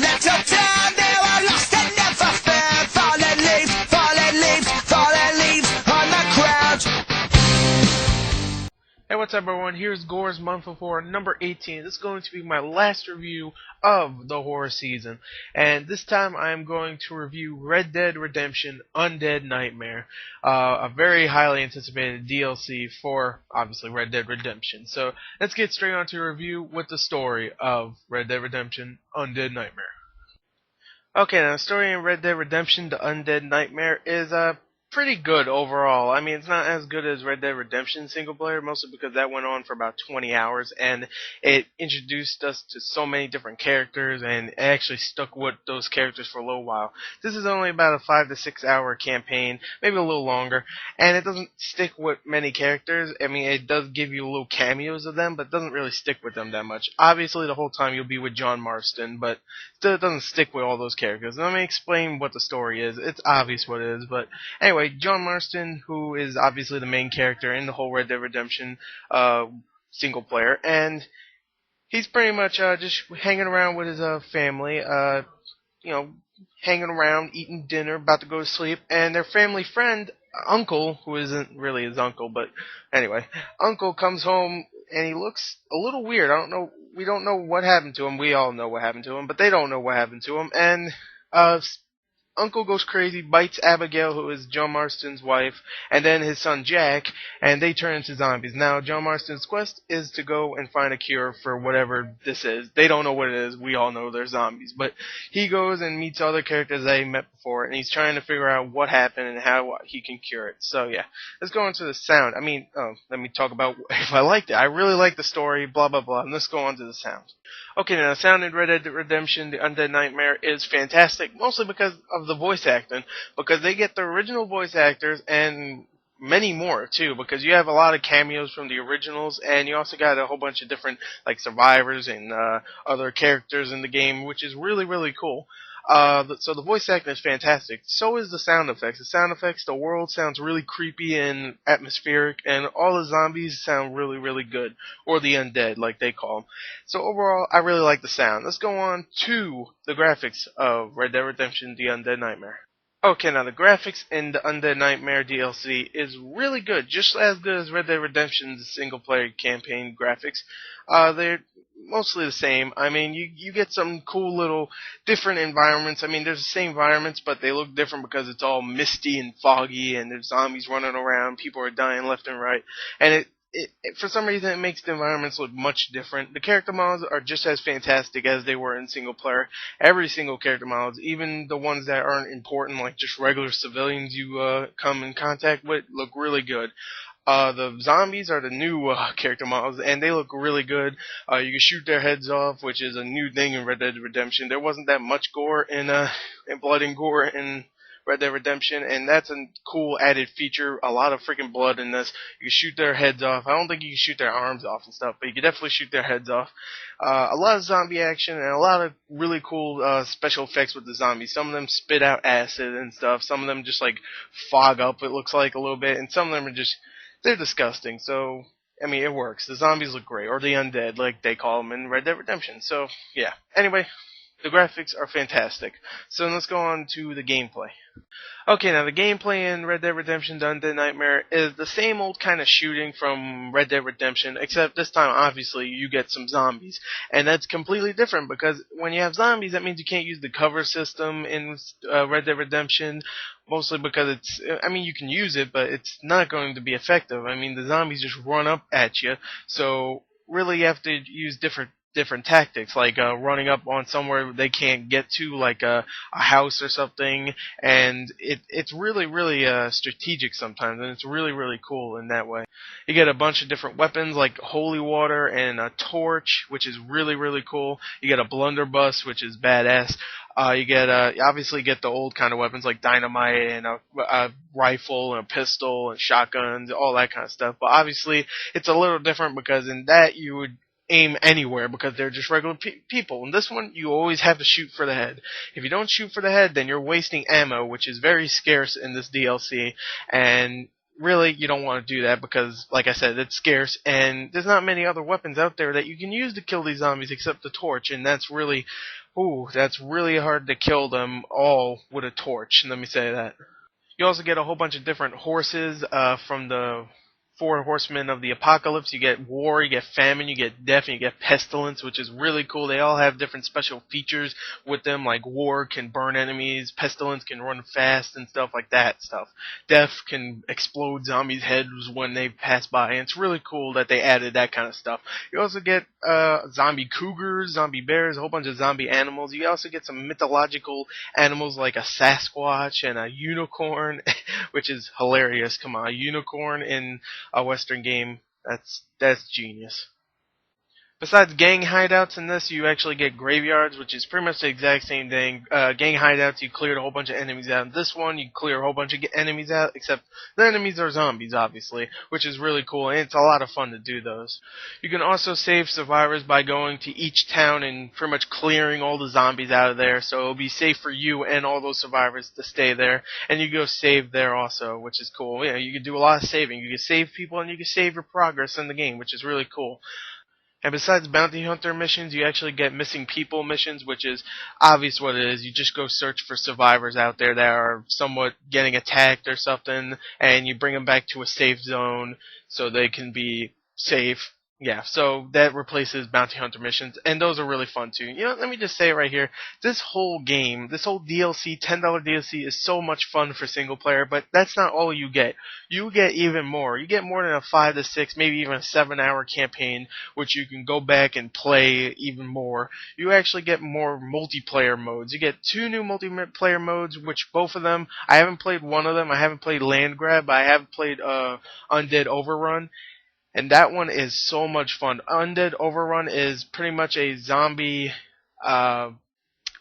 that little town, they were lost and never found. Fallen leaves, fallen leaves, fallen leaves on the ground. Hey, what's up everyone? Here's Gors month before number 18. This is going to be my last review of the horror season. And this time I'm going to review Red Dead Redemption Undead Nightmare. A very highly anticipated DLC for, obviously, Red Dead Redemption. So let's get straight on to a review with the story of Red Dead Redemption Undead Nightmare. Okay, now the story in Red Dead Redemption The Undead Nightmare is pretty good overall. I mean, it's not as good as Red Dead Redemption single player, mostly because that went on for about 20 hours, and it introduced us to so many different characters, and it actually stuck with those characters for a little while. This is only about a 5 to 6 hour campaign, maybe a little longer, and it doesn't stick with many characters. I mean, it does give you little cameos of them, but it doesn't really stick with them that much. Obviously, the whole time you'll be with John Marston, but still it doesn't stick with all those characters. Let me explain what the story is. It's obvious what it is, but anyway, John Marston, who is obviously the main character in the whole Red Dead Redemption single player, and he's pretty much just hanging around with his family, hanging around, eating dinner, about to go to sleep, and their family friend, Uncle, who isn't really his uncle, but anyway, Uncle comes home, and he looks a little weird. We don't know what happened to him. We all know what happened to him, but they don't know what happened to him, and Uncle goes crazy, bites Abigail, who is John Marston's wife, and then his son Jack, and they turn into zombies. Now, John Marston's quest is to go and find a cure for whatever this is. They don't know what it is. We all know they're zombies. But he goes and meets other characters that he met before, and he's trying to figure out what happened and how he can cure it. So, yeah. Let's go into the sound. Let me talk about if I liked it. I really like the story, blah, blah, blah. And let's go on to the sound. Okay, now the sound in Red Dead Redemption, The Undead Nightmare, is fantastic, mostly because of the voice acting, because they get the original voice actors and many more, too, because you have a lot of cameos from the originals, and you also got a whole bunch of different, like, survivors and other characters in the game, which is really, really cool. So the voice acting is fantastic. So is the sound effects. The sound effects, the world sounds really creepy and atmospheric, and all the zombies sound really, really good. Or the undead, like they call them. So overall, I really like the sound. Let's go on to the graphics of Red Dead Redemption The Undead Nightmare. Okay, now the graphics in the Undead Nightmare DLC is really good, just as good as Red Dead Redemption's single-player campaign graphics. They're mostly the same. I mean, you get some cool little different environments. I mean, there's the same environments, but they look different because it's all misty and foggy, and there's zombies running around, people are dying left and right, and it for some reason, it makes the environments look much different. The character models are just as fantastic as they were in single player. Every single character models, even the ones that aren't important, like just regular civilians you come in contact with, look really good. The zombies are the new character models, and they look really good. You can shoot their heads off, which is a new thing in Red Dead Redemption. There wasn't that much gore in blood and gore in Red Dead Redemption, and that's a cool added feature. A lot of freaking blood in this. You can shoot their heads off. I don't think you can shoot their arms off and stuff, but you can definitely shoot their heads off. A lot of zombie action and a lot of really cool special effects with the zombies. Some of them spit out acid and stuff. Some of them just like fog up, it looks like a little bit, and some of them are just, they're disgusting. So, I mean, it works. The zombies look great, or the undead, like they call them in Red Dead Redemption. So, yeah. Anyway, the graphics are fantastic. So let's go on to the gameplay. Okay, now the gameplay in Red Dead Redemption The Undead Nightmare is the same old kind of shooting from Red Dead Redemption, except this time, obviously, you get some zombies. And that's completely different, because when you have zombies, that means you can't use the cover system in Red Dead Redemption, mostly because it's, I mean, you can use it, but it's not going to be effective. I mean, the zombies just run up at you, so really you have to use different tactics, like running up on somewhere they can't get to, like a house or something, and it's really, really strategic sometimes, and it's really, really cool in that way. You get a bunch of different weapons, like holy water and a torch, which is really, really cool. You get a blunderbuss, which is badass. You get obviously get the old kind of weapons like dynamite and a rifle and a pistol and shotguns, all that kind of stuff. But obviously it's a little different because in that you would aim anywhere because they're just regular people. In this one, you always have to shoot for the head. If you don't shoot for the head, then you're wasting ammo, which is very scarce in this DLC, and really, you don't want to do that because, like I said, it's scarce, and there's not many other weapons out there that you can use to kill these zombies except the torch, and that's really Ooh, that's really hard to kill them all with a torch. Let me say that. You also get a whole bunch of different horses from the four horsemen of the apocalypse. You get war, you get famine, you get death, and you get pestilence, which is really cool. They all have different special features with them, like war can burn enemies, pestilence can run fast and stuff like that stuff. Death can explode zombies' heads when they pass by, and it's really cool that they added that kind of stuff. You also get zombie cougars, zombie bears, a whole bunch of zombie animals. You also get some mythological animals like a Sasquatch and a unicorn, which is hilarious. Come on, a unicorn in a Western game. That's genius. Besides gang hideouts in this, you actually get graveyards, which is pretty much the exact same thing. Gang hideouts, you cleared a whole bunch of enemies out. In this one, you clear a whole bunch of enemies out, except the enemies are zombies, obviously, which is really cool, and it's a lot of fun to do those. You can also save survivors by going to each town and pretty much clearing all the zombies out of there, so it'll be safe for you and all those survivors to stay there, and you go save there also, which is cool. You know, you can do a lot of saving. You can save people, and you can save your progress in the game, which is really cool. And besides bounty hunter missions, you actually get missing people missions, which is obvious what it is. You just go search for survivors out there that are somewhat getting attacked or something, and you bring them back to a safe zone so they can be safe. Yeah, so that replaces bounty hunter missions, and those are really fun too. You know, let me just say it right here. This whole game, this whole DLC, $10 DLC is so much fun for single player, but that's not all you get. You get even more. You get more than a 5 to 6, maybe even a 7-hour campaign, which you can go back and play even more. You actually get more multiplayer modes. You get 2 new multiplayer modes, which both of them, I haven't played one of them. I haven't played Land Grab, but I have played Undead Overrun. And that one is so much fun. Undead Overrun is pretty much a zombie uh,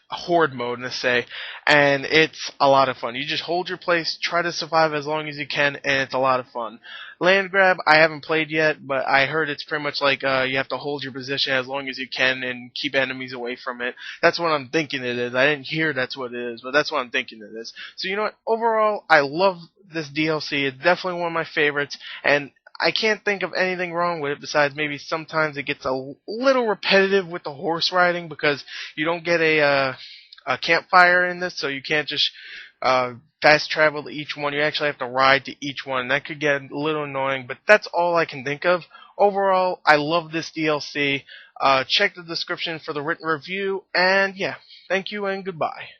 horde mode, let's say, and it's a lot of fun. You just hold your place, try to survive as long as you can, and it's a lot of fun. Land Grab, I haven't played yet, but I heard it's pretty much like you have to hold your position as long as you can and keep enemies away from it. That's what I'm thinking it is. I didn't hear that's what it is, but that's what I'm thinking it is. So you know what? Overall, I love this DLC. It's definitely one of my favorites, and I can't think of anything wrong with it besides maybe sometimes it gets a little repetitive with the horse riding because you don't get a campfire in this, so you can't just fast travel to each one. You actually have to ride to each one. That could get a little annoying, but that's all I can think of. Overall, I love this DLC. Check the description for the written review, and yeah, thank you and goodbye.